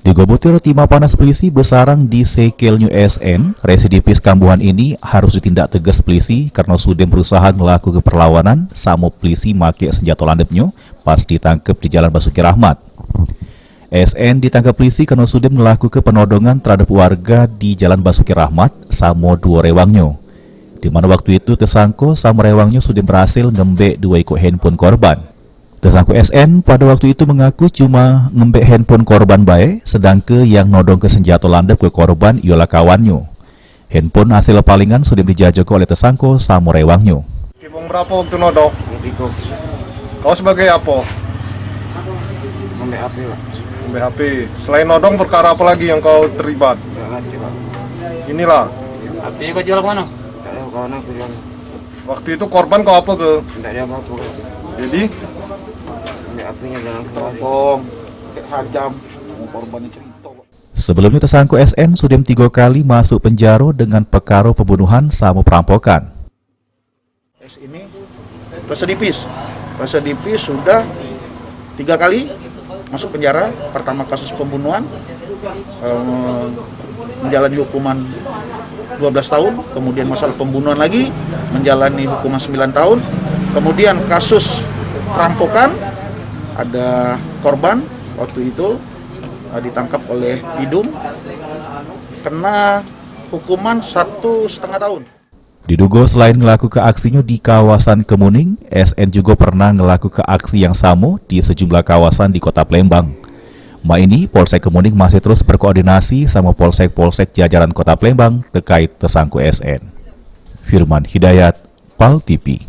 Digobotir timah panas polisi besarang di Sekelnyu SN, residivis kambuhan ini harus ditindak tegas polisi karena sudah berusaha melakukan perlawanan sama polisi make senjata landepnya pas ditangkap di Jalan Basuki Rahmat. SN ditangkap polisi karena sudah melakukan penodongan terhadap warga di Jalan Basuki Rahmat sama dua rewangnya. Di mana waktu itu tersangka sama rewangnya sudah berhasil ngembek 2 ekor handphone korban. Tersangka SN pada waktu itu mengaku cuma ngembek handphone korban baik, sedangkan yang nodong ke senjata landep ke korban ialah kawannya. Handphone hasil palingan sudah dijajah oleh tersangka sama rewangnya. Kibong berapa waktu nodong? Kau sebagai apa? Ngembek HP lah. Ngembek HP. Selain nodong perkara apa lagi yang kau terlibat? Inilah. HP kau jual kemana? Kawan aku jual. Waktu itu korban kau apa ke? Tidak ada apa-apa. Jadi? HP-nya jangan ngomong, hajam, korbannya cerita. Sebelumnya tersangka SN sudah 3 kali masuk penjara dengan perkara pembunuhan sama perampokan. Ini residivis sudah 3 kali masuk penjara. Pertama kasus pembunuhan, menjalani hukuman 12 tahun, kemudian masalah pembunuhan lagi menjalani hukuman 9 tahun, kemudian kasus perampokan, ada korban waktu itu ditangkap oleh Pidum, kena hukuman 1,5 tahun. Diduga selain ngelaku aksinya di kawasan Kemuning, SN juga pernah ngelaku aksi yang sama di sejumlah kawasan di kota Palembang. Ini Polsek Kemuning masih terus berkoordinasi sama polsek-polsek jajaran kota Palembang terkait tersangka SN. Firman Hidayat, PAL TV.